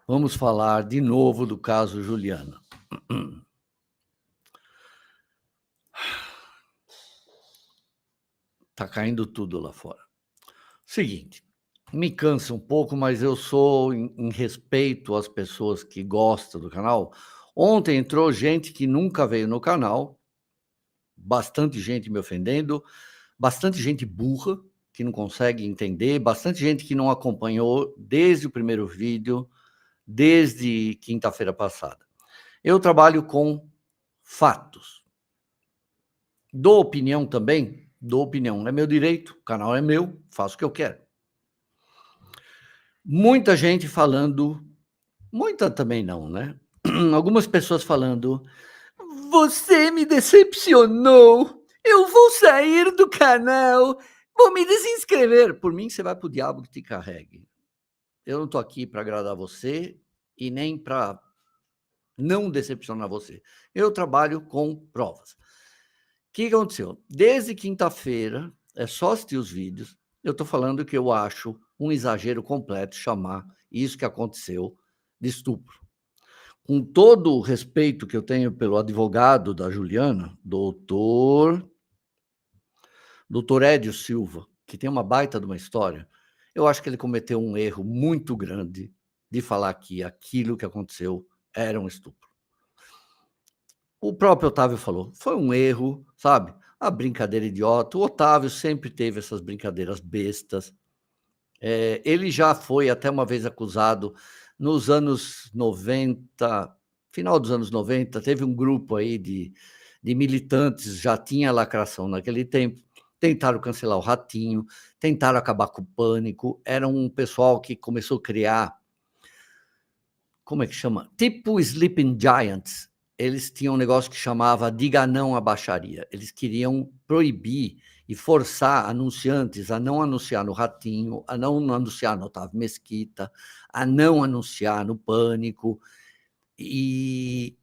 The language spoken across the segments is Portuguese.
Vamos falar de novo do caso Juliana. Tá caindo tudo lá fora. Seguinte, me cansa um pouco, mas eu sou em respeito às pessoas que gostam do canal. Ontem entrou gente que nunca veio no canal, bastante gente me ofendendo, bastante gente burra, que não consegue entender, bastante gente que não acompanhou desde o primeiro vídeo, desde quinta-feira passada. Eu trabalho com fatos. Dou opinião também? Dou opinião. É meu direito, o canal é meu, faço o que eu quero. Muita gente falando, muita também não, né? Algumas pessoas falando, você me decepcionou, eu vou sair do canal, vou me desinscrever. Por mim, você vai pro diabo que te carregue. Eu não tô aqui para agradar você e nem para não decepcionar você. Eu trabalho com provas. O que aconteceu? Desde quinta-feira, é só assistir os vídeos, eu estou falando que eu acho um exagero completo chamar isso que aconteceu de estupro. Com todo o respeito que eu tenho pelo advogado da Juliana, doutor Édio Silva, que tem uma baita de uma história, eu acho que ele cometeu um erro muito grande de falar que aquilo que aconteceu era um estupro. O próprio Otávio falou, foi um erro, sabe? A brincadeira idiota. O Otávio sempre teve essas brincadeiras bestas. Ele já foi até uma vez acusado nos anos 90, final dos anos 90, teve um grupo aí de militantes, já tinha lacração naquele tempo, tentaram cancelar o Ratinho, tentaram acabar com o Pânico, era um pessoal que começou a criar, como é que chama? Tipo Sleeping Giants. Eles tinham um negócio que chamava Diga Não à Baixaria. Eles queriam proibir e forçar anunciantes a não anunciar no Ratinho, a não anunciar no Otávio Mesquita, a não anunciar no Pânico, e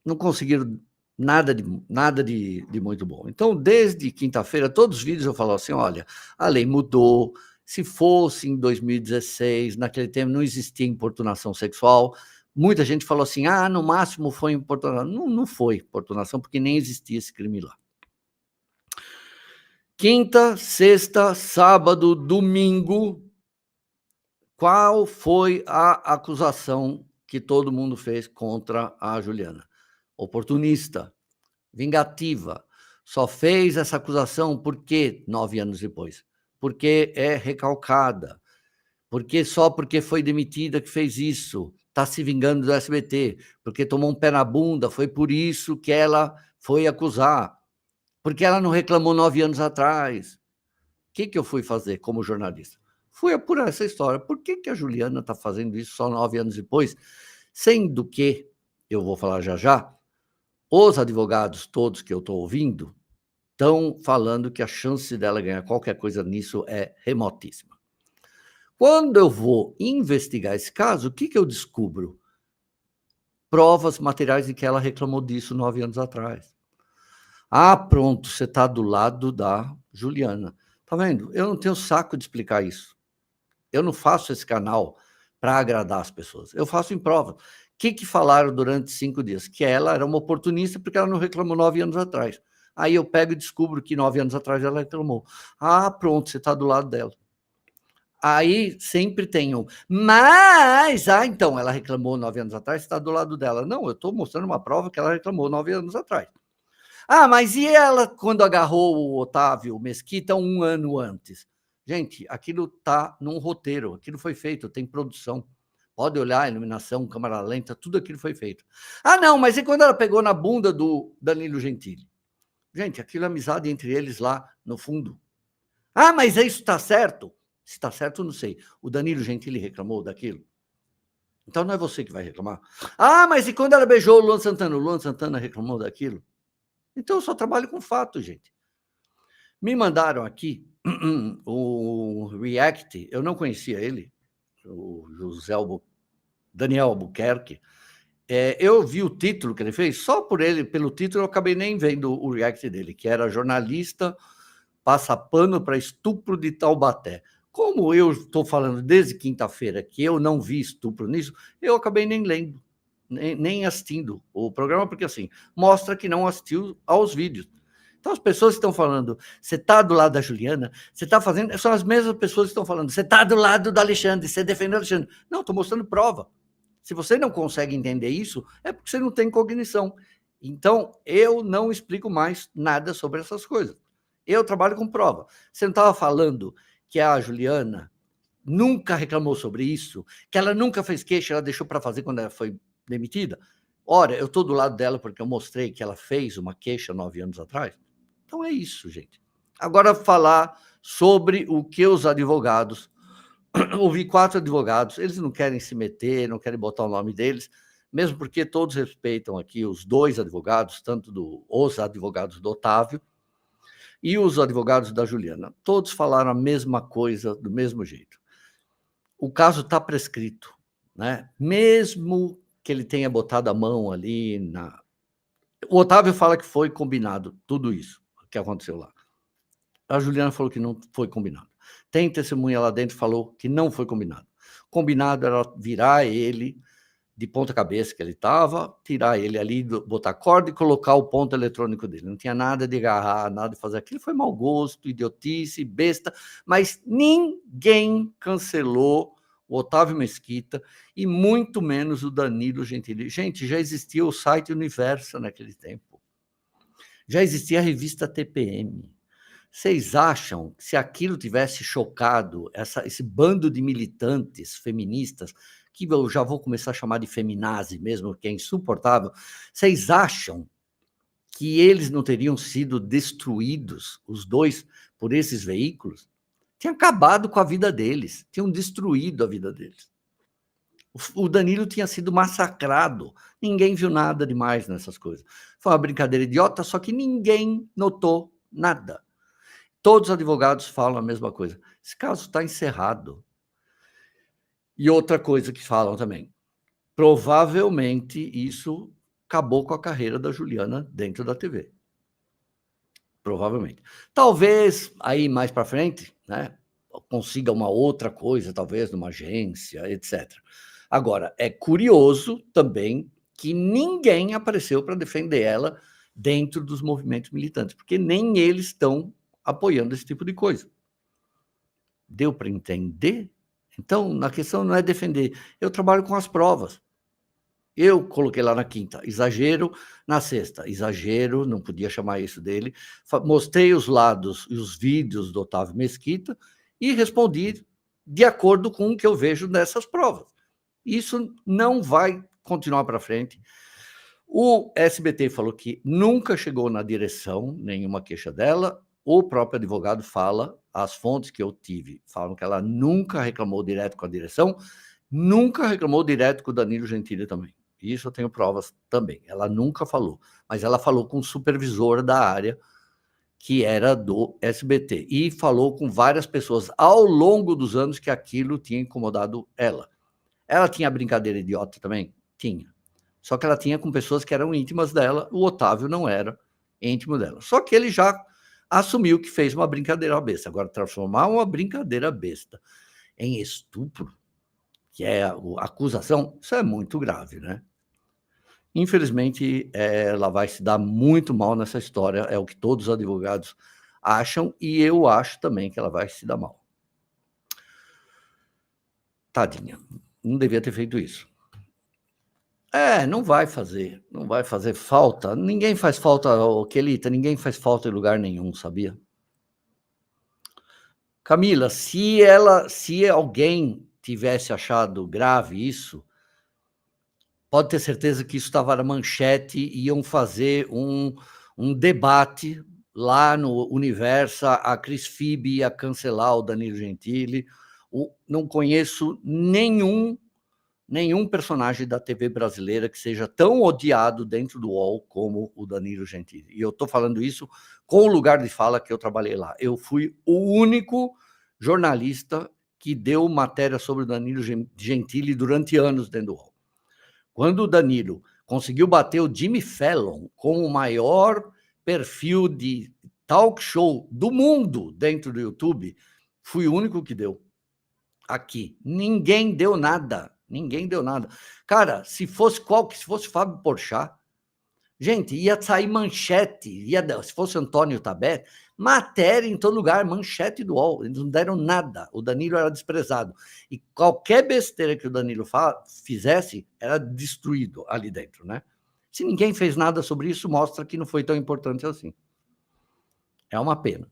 não conseguiram nada de muito bom. Então, desde quinta-feira, todos os vídeos eu falo assim, olha, a lei mudou, se fosse em 2016, naquele tempo não existia importunação sexual, muita gente falou assim, no máximo foi importunação. Não foi importunação, porque nem existia esse crime lá. Quinta, sexta, sábado, domingo, qual foi a acusação que todo mundo fez contra a Juliana? Oportunista, vingativa. Só fez essa acusação porque 9 anos depois? Porque é recalcada. Porque foi demitida que fez isso. Está se vingando do SBT. Porque tomou um pé na bunda. Foi por isso que ela foi acusar. Porque ela não reclamou 9 anos atrás. O que eu fui fazer como jornalista? Fui apurar essa história. Por que a Juliana está fazendo isso só 9 anos depois? Sendo que, eu vou falar já, os advogados todos que eu estou ouvindo estão falando que a chance dela ganhar qualquer coisa nisso é remotíssima. Quando eu vou investigar esse caso, o que eu descubro? Provas materiais de que ela reclamou disso 9 anos atrás. Pronto, você está do lado da Juliana. Tá vendo? Eu não tenho saco de explicar isso. Eu não faço esse canal para agradar as pessoas. Eu faço em prova. O que falaram durante 5 dias? Que ela era uma oportunista porque ela não reclamou 9 anos atrás. Aí eu pego e descubro que 9 anos atrás ela reclamou. Pronto, você está do lado dela. Aí sempre tem mas, então, ela reclamou 9 anos atrás, você está do lado dela. Não, eu estou mostrando uma prova que ela reclamou 9 anos atrás. Mas e ela quando agarrou o Otávio Mesquita 1 ano antes? Gente, aquilo está num roteiro, aquilo foi feito, tem produção. Pode olhar, iluminação, câmera lenta, tudo aquilo foi feito. Não, mas e quando ela pegou na bunda do Danilo Gentili? Gente, aquilo é amizade entre eles lá no fundo. Mas isso está certo? Se está certo, não sei. O Danilo Gentili reclamou daquilo? Então não é você que vai reclamar. Mas e quando ela beijou o Luan Santana? O Luan Santana reclamou daquilo? Então eu só trabalho com fato, gente. Me mandaram aqui o React, eu não conhecia ele, o Daniel Albuquerque. Eu vi o título que ele fez, só pelo título eu acabei nem vendo o React dele, que era jornalista passa pano para estupro de Taubaté. Como eu estou falando desde quinta-feira que eu não vi estupro nisso, eu acabei nem lendo, nem assistindo o programa, porque assim, mostra que não assistiu aos vídeos. Então as pessoas que estão falando, você está do lado da Juliana, você está fazendo, são as mesmas pessoas que estão falando, você está do lado do Alexandre, você defendeu o Alexandre. Não, estou mostrando prova. Se você não consegue entender isso, é porque você não tem cognição. Então, eu não explico mais nada sobre essas coisas. Eu trabalho com prova. Você não estava falando que a Juliana nunca reclamou sobre isso, que ela nunca fez queixa, ela deixou para fazer quando ela foi demitida? Ora, eu estou do lado dela porque eu mostrei que ela fez uma queixa 9 anos atrás. Então é isso, gente. Agora, falar sobre o que os advogados... Ouvi 4 advogados, eles não querem se meter, não querem botar o nome deles, mesmo porque todos respeitam aqui os 2 advogados, tanto os advogados do Otávio e os advogados da Juliana. Todos falaram a mesma coisa, do mesmo jeito. O caso está prescrito, né? Mesmo que ele tenha botado a mão ali na... O Otávio fala que foi combinado, tudo isso que aconteceu lá. A Juliana falou que não foi combinado. Tem testemunha lá dentro que falou que não foi combinado. Combinado era virar ele de ponta cabeça que ele estava, tirar ele ali, botar corda e colocar o ponto eletrônico dele. Não tinha nada de agarrar, nada de fazer aquilo. Foi mau gosto, idiotice, besta, mas ninguém cancelou o Otávio Mesquita e muito menos o Danilo Gentili. Gente, já existia o site Universo naquele tempo. Já existia a revista TPM. Vocês acham que se aquilo tivesse chocado esse bando de militantes feministas, que eu já vou começar a chamar de feminazi mesmo, que é insuportável, vocês acham que eles não teriam sido destruídos, os 2, por esses veículos? Tinha acabado com a vida deles, tinham destruído a vida deles. O Danilo tinha sido massacrado, ninguém viu nada demais nessas coisas. Foi uma brincadeira idiota, só que ninguém notou nada. Todos os advogados falam a mesma coisa. Esse caso está encerrado. E outra coisa que falam também, provavelmente isso acabou com a carreira da Juliana dentro da TV. Provavelmente. Talvez aí mais para frente, né, consiga uma outra coisa, talvez numa agência, etc. Agora, é curioso também que ninguém apareceu para defender ela dentro dos movimentos militantes, porque nem eles estão apoiando esse tipo de coisa. Deu para entender? Então, a questão não é defender. Eu trabalho com as provas. Eu coloquei lá na quinta, exagero, na sexta, exagero, não podia chamar isso dele. Mostrei os lados e os vídeos do Otávio Mesquita e respondi de acordo com o que eu vejo nessas provas. Isso não vai continuar para frente. O SBT falou que nunca chegou na direção nenhuma queixa dela. O próprio advogado fala, as fontes que eu tive falam que ela nunca reclamou direto com a direção, nunca reclamou direto com o Danilo Gentili também. Isso eu tenho provas também. Ela nunca falou, mas ela falou com o supervisor da área, que era do SBT, e falou com várias pessoas ao longo dos anos que aquilo tinha incomodado ela. Ela tinha brincadeira idiota também? Tinha. Só que ela tinha com pessoas que eram íntimas dela, o Otávio não era íntimo dela. Só que ele já assumiu que fez uma brincadeira besta. Agora, transformar uma brincadeira besta em estupro, que é a acusação, isso é muito grave, né? Infelizmente, ela vai se dar muito mal nessa história, é o que todos os advogados acham, e eu acho também que ela vai se dar mal. Tadinha, não devia ter feito isso. Não vai fazer falta. Ninguém faz falta, Kelita, ninguém faz falta em lugar nenhum, sabia? Camila, se alguém tivesse achado grave isso, pode ter certeza que isso estava na manchete, iam fazer um debate lá no Universo, a Cris Fibe ia cancelar o Danilo Gentili. Não conheço nenhum personagem da TV brasileira que seja tão odiado dentro do UOL como o Danilo Gentili. E eu estou falando isso com o lugar de fala que eu trabalhei lá. Eu fui o único jornalista que deu matéria sobre o Danilo Gentili durante anos dentro do UOL. Quando o Danilo conseguiu bater o Jimmy Fallon como o maior perfil de talk show do mundo dentro do YouTube, fui o único que deu. aqui. Ninguém deu nada. Ninguém deu nada. Cara, se fosse Fábio Porchat, gente, ia sair manchete, se fosse Antônio Tabet, matéria em todo lugar, manchete do UOL. Eles não deram nada. O Danilo era desprezado. E qualquer besteira que o Danilo fizesse era destruído ali dentro, né? Se ninguém fez nada sobre isso, mostra que não foi tão importante assim. É uma pena.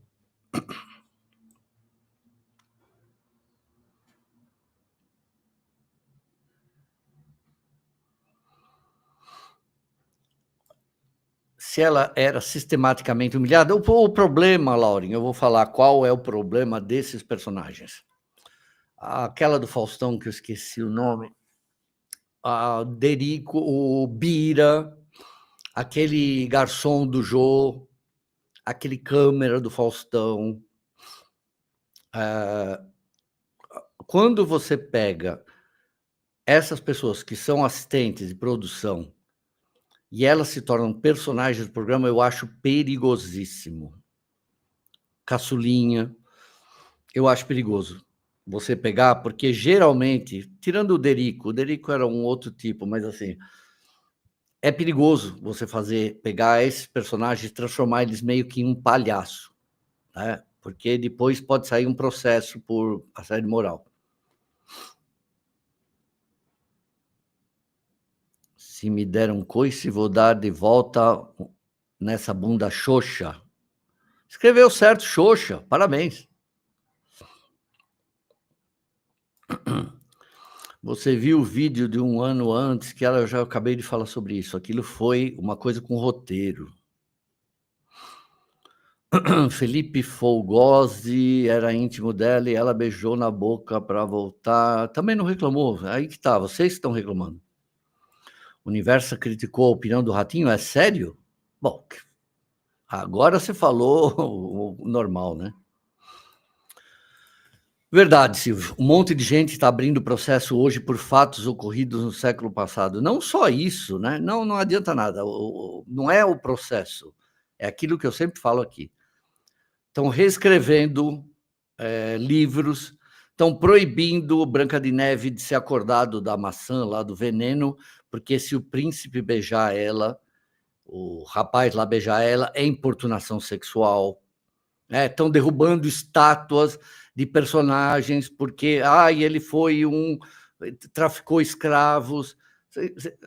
Se ela era sistematicamente humilhada. O problema, Lauren, eu vou falar qual é o problema desses personagens. Aquela do Faustão, que eu esqueci o nome, a Derico, o Bira, aquele garçom do Jô, aquele câmera do Faustão. Quando você pega essas pessoas que são assistentes de produção e elas se tornam personagens do programa, eu acho perigosíssimo. Caçulinha, eu acho perigoso você pegar, porque geralmente, tirando o Derico era um outro tipo, mas assim, é perigoso você pegar esses personagens e transformar eles meio que em um palhaço, né? Porque depois pode sair um processo por assédio moral. Se me der um coice, vou dar de volta nessa bunda xoxa. Escreveu certo, xoxa, parabéns. Você viu o vídeo de um ano antes, que eu já acabei de falar sobre isso. Aquilo foi uma coisa com roteiro. Felipe Folgose era íntimo dela e ela beijou na boca para voltar. Também não reclamou. Aí que tá, vocês estão reclamando. O Universo criticou a opinião do Ratinho? É sério? Bom, agora você falou o normal, né? Verdade, Silvio. Um monte de gente está abrindo processo hoje por fatos ocorridos no século passado. Não só isso, né? Não adianta nada. Não é o processo. É aquilo que eu sempre falo aqui. Estão reescrevendo livros, estão proibindo Branca de Neve de ser acordado da maçã, lá do veneno, porque se o príncipe beijar ela, o rapaz lá beijar ela, é importunação sexual. Estão derrubando estátuas de personagens porque ele foi traficou escravos.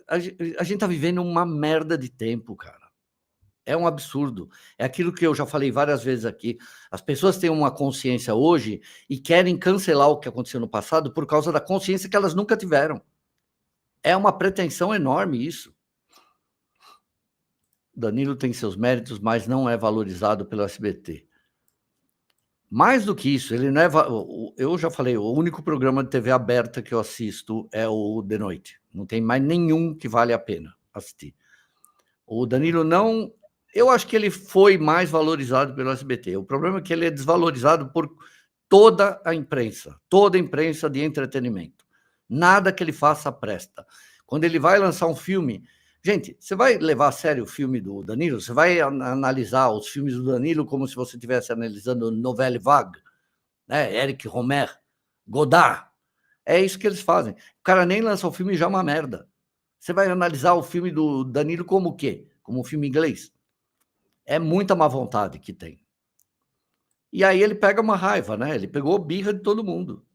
A gente está vivendo uma merda de tempo, cara. É um absurdo. É aquilo que eu já falei várias vezes aqui. As pessoas têm uma consciência hoje e querem cancelar o que aconteceu no passado por causa da consciência que elas nunca tiveram. É uma pretensão enorme isso. Danilo tem seus méritos, mas não é valorizado pelo SBT. Mais do que isso, ele não é. Eu já falei, o único programa de TV aberta que eu assisto é o de noite. Não tem mais nenhum que vale a pena assistir. O Danilo não. Eu acho que ele foi mais valorizado pelo SBT. O problema é que ele é desvalorizado por toda a imprensa de entretenimento. Nada que ele faça presta. Quando ele vai lançar um filme. Gente, você vai levar a sério o filme do Danilo? Você vai analisar os filmes do Danilo como se você estivesse analisando Nouvelle Vague, né? Eric Romer, Godard. É isso que eles fazem. O cara nem lança o filme e já é uma merda. Você vai analisar o filme do Danilo como o quê? Como um filme inglês? É muita má vontade que tem. E aí ele pega uma raiva, né? Ele pegou birra de todo mundo.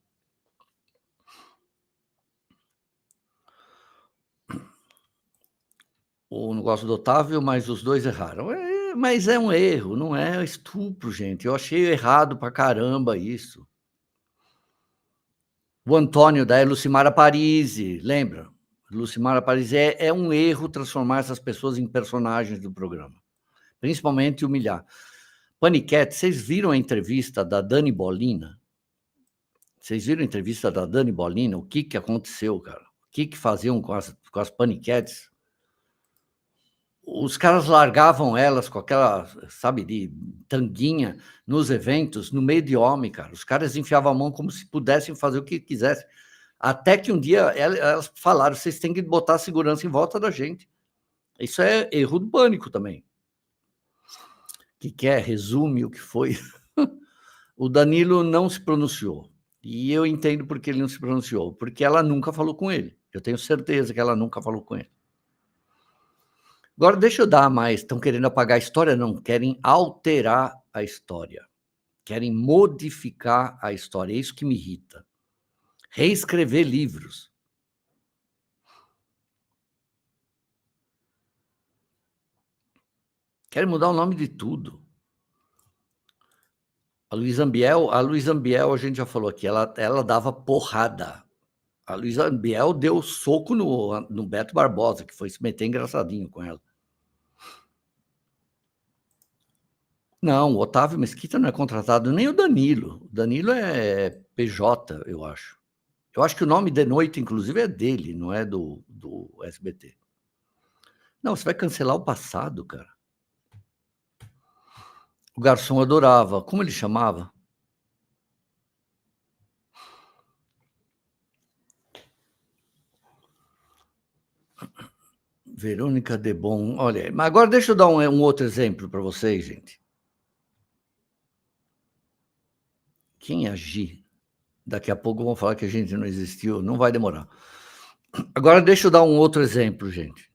O negócio do Otávio, mas os dois erraram. Mas é um erro, não é estupro, gente. Eu achei errado pra caramba isso. O Antônio da Lucimara Parisi, lembra? Lucimara Parisi é um erro transformar essas pessoas em personagens do programa, principalmente humilhar. Paniquete, vocês viram a entrevista da Dani Bolina? Vocês viram a entrevista da Dani Bolina? O que aconteceu, cara? O que faziam com as paniquetes? Os caras largavam elas com aquela, sabe, de tanguinha nos eventos, no meio de homem, cara. Os caras enfiavam a mão como se pudessem fazer o que quisessem. Até que um dia elas falaram, vocês têm que botar segurança em volta da gente. Isso é erro do pânico também. Que resume o que foi. O Danilo não se pronunciou. E eu entendo por que ele não se pronunciou, porque ela nunca falou com ele. Eu tenho certeza que ela nunca falou com ele. Agora deixa eu dar mais, estão querendo apagar a história? Não, querem alterar a história. Querem modificar a história, é isso que me irrita. Reescrever livros. Querem mudar o nome de tudo. A Luísa Ambiel, a gente já falou aqui, ela dava porrada. A Luísa Ambiel deu soco no Beto Barbosa, que foi se meter engraçadinho com ela. Não, o Otávio Mesquita não é contratado, nem o Danilo. O Danilo é PJ, eu acho. Eu acho que o nome de noite, inclusive, é dele, não é do SBT. Não, você vai cancelar o passado, cara. O garçom adorava. Como ele chamava? Verônica Debon. Olha, mas agora deixa eu dar um outro exemplo para vocês, gente. Quem agir? Daqui a pouco vão falar que a gente não existiu, não vai demorar. Agora deixa eu dar um outro exemplo, gente.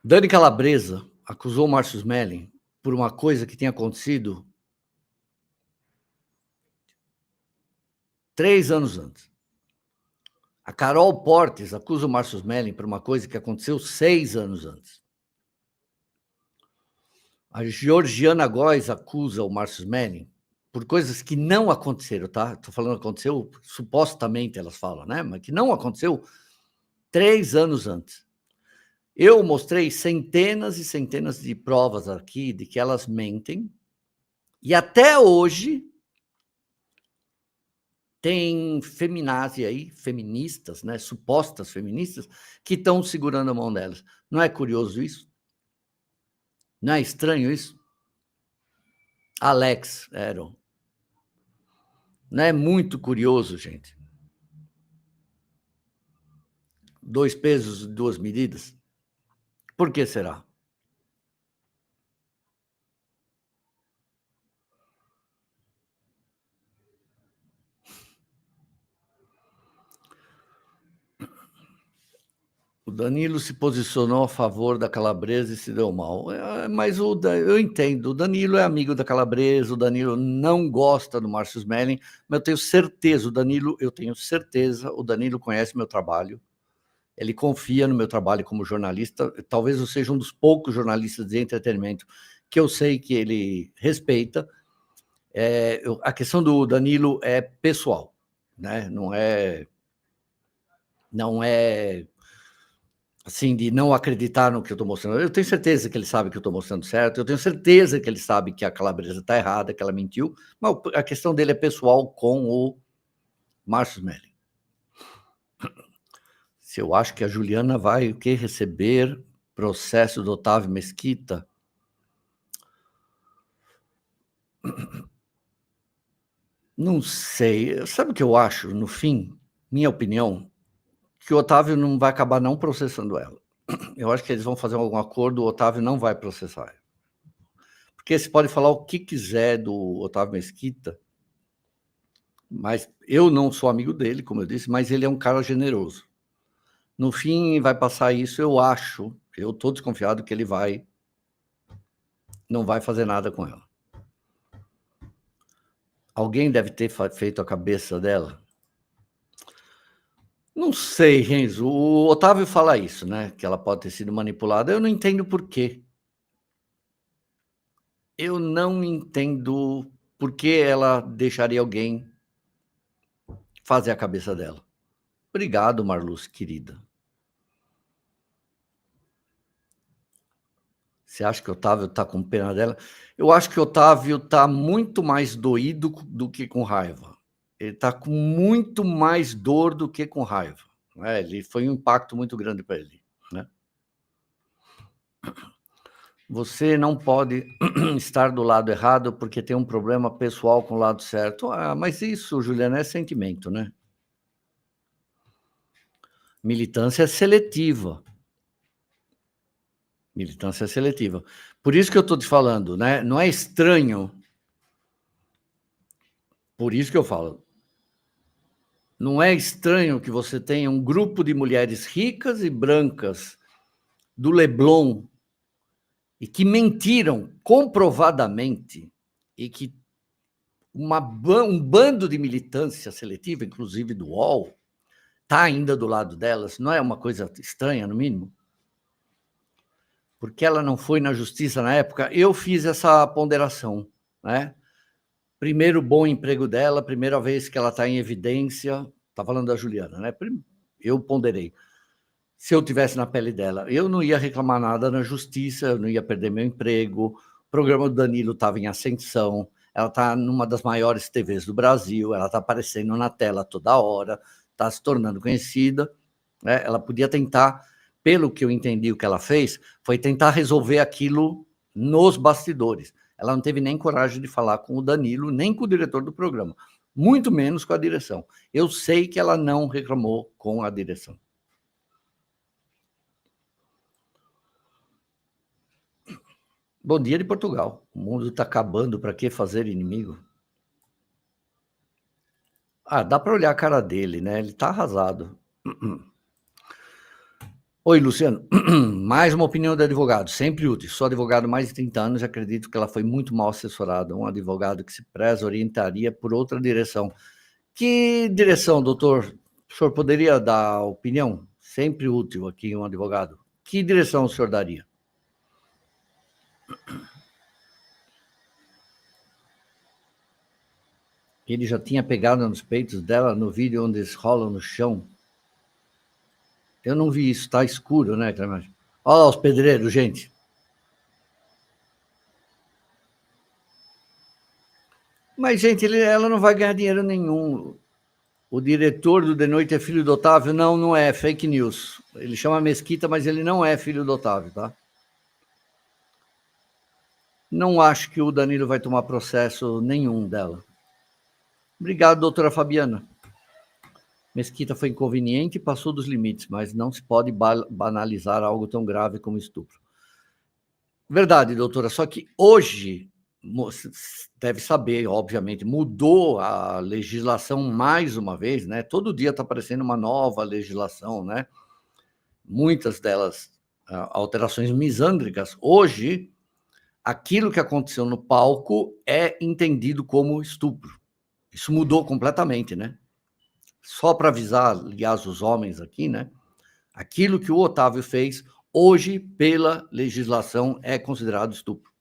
Dani Calabresa acusou o Márcio Smelling por uma coisa que tinha acontecido 3 anos antes. A Carol Portes acusa o Márcio Smelling por uma coisa que aconteceu 6 anos antes. A Georgiana Góes acusa o Márcio Smelling por coisas que não aconteceram, tá? Estou falando aconteceu, supostamente elas falam, né? Mas que não aconteceu 3 anos antes. Eu mostrei centenas e centenas de provas aqui de que elas mentem, e até hoje tem feminazi aí, feministas, né, supostas feministas, que estão segurando a mão delas. Não é curioso isso? Não é estranho isso? Alex Eron. Não é muito curioso, gente? 2 pesos, 2 medidas? Por que será? O Danilo se posicionou a favor da Calabresa e se deu mal. Mas eu entendo, o Danilo é amigo da Calabresa, o Danilo não gosta do Márcio Smelling, mas eu tenho certeza, o Danilo conhece meu trabalho, ele confia no meu trabalho como jornalista, talvez eu seja um dos poucos jornalistas de entretenimento que eu sei que ele respeita. A questão do Danilo é pessoal, né? Não é assim, de não acreditar no que eu estou mostrando. Eu tenho certeza que ele sabe que eu estou mostrando certo, eu tenho certeza que ele sabe que a Calabresa está errada, que ela mentiu, mas a questão dele é pessoal com o Márcio Smelling. Se eu acho que a Juliana vai receber processo do Otávio Mesquita, não sei. Sabe o que eu acho, no fim? Minha opinião, que o Otávio não vai acabar não processando ela. Eu acho que eles vão fazer algum acordo, o Otávio não vai processar. Porque você pode falar o que quiser do Otávio Mesquita, mas eu não sou amigo dele, como eu disse, mas ele é um cara generoso. No fim, vai passar isso, eu acho, eu estou desconfiado que ele não vai fazer nada com ela. Alguém deve ter feito a cabeça dela. Não sei, Renzo. O Otávio fala isso, né? Que ela pode ter sido manipulada. Eu não entendo por quê. Eu não entendo por que ela deixaria alguém fazer a cabeça dela. Obrigado, Marluz, querida. Você acha que o Otávio está com pena dela? Eu acho que o Otávio está muito mais doído do que com raiva. Ele está com muito mais dor do que com raiva. Né? Ele foi um impacto muito grande para ele. Né? Você não pode estar do lado errado porque tem um problema pessoal com o lado certo. Mas isso, Juliana, é sentimento, né? Militância é seletiva. Militância seletiva. Por isso que eu estou te falando, né? Não é estranho Por isso que eu falo, não é estranho que você tenha um grupo de mulheres ricas e brancas do Leblon e que mentiram comprovadamente e que um bando de militância seletiva, inclusive do UOL, está ainda do lado delas. Não é uma coisa estranha, no mínimo? Porque ela não foi na justiça na época. Eu fiz essa ponderação, né? Primeiro bom emprego dela, primeira vez que ela está em evidência. Está falando da Juliana, né? Eu ponderei. Se eu tivesse na pele dela, eu não ia reclamar nada na justiça, eu não ia perder meu emprego. O programa do Danilo estava em ascensão, ela está numa das maiores TVs do Brasil, ela está aparecendo na tela toda hora, está se tornando conhecida, né? Ela podia tentar, pelo que eu entendi, o que ela fez foi tentar resolver aquilo nos bastidores. Ela não teve nem coragem de falar com o Danilo, nem com o diretor do programa, muito menos com a direção. Eu sei que ela não reclamou com a direção. Bom dia de Portugal. O mundo está acabando, para que fazer inimigo? Ah, dá para olhar a cara dele, né? Ele está arrasado. Oi, Luciano. Mais uma opinião do advogado, sempre útil. Sou advogado há mais de 30 anos e acredito que ela foi muito mal assessorada. Um advogado que se preza orientaria por outra direção. Que direção, doutor? O senhor poderia dar opinião? Sempre útil aqui um advogado. Que direção o senhor daria? Ele já tinha pegado nos peitos dela no vídeo onde eles rolam no chão. Eu não vi isso, tá escuro, né, Clemente? Olha lá os pedreiros, gente. Mas, gente, ela não vai ganhar dinheiro nenhum. O diretor do De Noite é filho do Otávio? Não, não é, fake news. Ele chama Mesquita, mas ele não é filho do Otávio, tá? Não acho que o Danilo vai tomar processo nenhum dela. Obrigado, doutora Fabiana. Mesquita foi inconveniente e passou dos limites, mas não se pode banalizar algo tão grave como estupro. Verdade, doutora, só que hoje, deve saber, obviamente, mudou a legislação mais uma vez, né? Todo dia está aparecendo uma nova legislação, né? Muitas delas alterações misândricas. Hoje, aquilo que aconteceu no palco é entendido como estupro. Isso mudou completamente, né? Só para avisar, aliás, os homens aqui, né? Aquilo que o Otávio fez, hoje, pela legislação, é considerado estupro.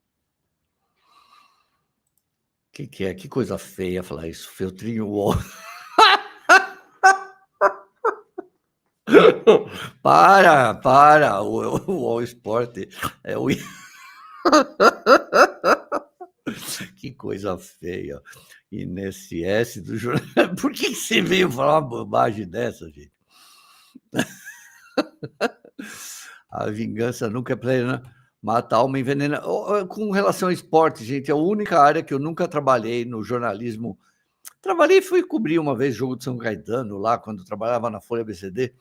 Que é? Que coisa feia falar isso. Feltrinho UOL. Para. O All Sport é o... Que coisa feia. INSS do jornal. Por que você veio falar uma bobagem dessa, gente? A vingança nunca é plena, mata a alma, envenena. Com relação ao esporte, gente, é a única área que eu nunca trabalhei no jornalismo. Trabalhei, fui cobrir uma vez jogo de São Caetano, lá, quando trabalhava na Folha BCD,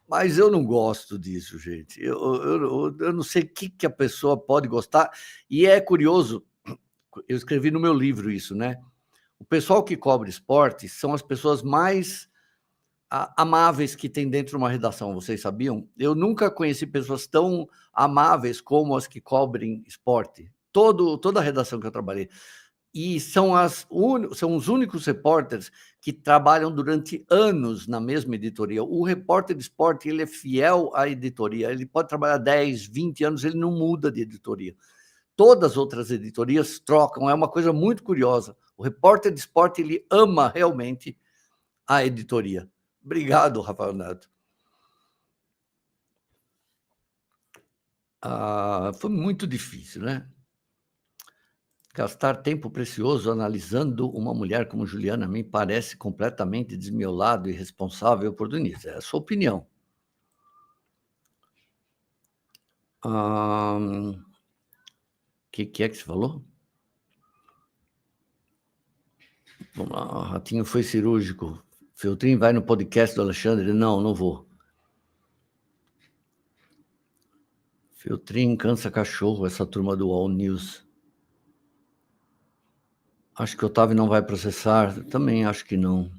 mas eu não gosto disso, gente. Eu não sei o que a pessoa pode gostar, e é curioso, eu escrevi no meu livro isso, né? O pessoal que cobre esporte são as pessoas mais amáveis que tem dentro de uma redação, vocês sabiam? Eu nunca conheci pessoas tão amáveis como as que cobrem esporte. Toda a redação que eu trabalhei. E são os únicos repórteres que trabalham durante anos na mesma editoria. O repórter de esporte, ele é fiel à editoria. Ele pode trabalhar 10, 20 anos, ele não muda de editoria. Todas as outras editorias trocam, é uma coisa muito curiosa. O repórter de esporte, ele ama realmente a editoria. Obrigado, Rafael Neto. Foi muito difícil, né? Gastar tempo precioso analisando uma mulher como Juliana me parece completamente desmiolado, irresponsável e oportunista. É a sua opinião. Que é que você falou? Vamos lá, Ratinho foi cirúrgico. Feltrin vai no podcast do Alexandre? Não, não vou. Feltrin cansa cachorro, essa turma do All News. Acho que o Otávio não vai processar, também acho que não.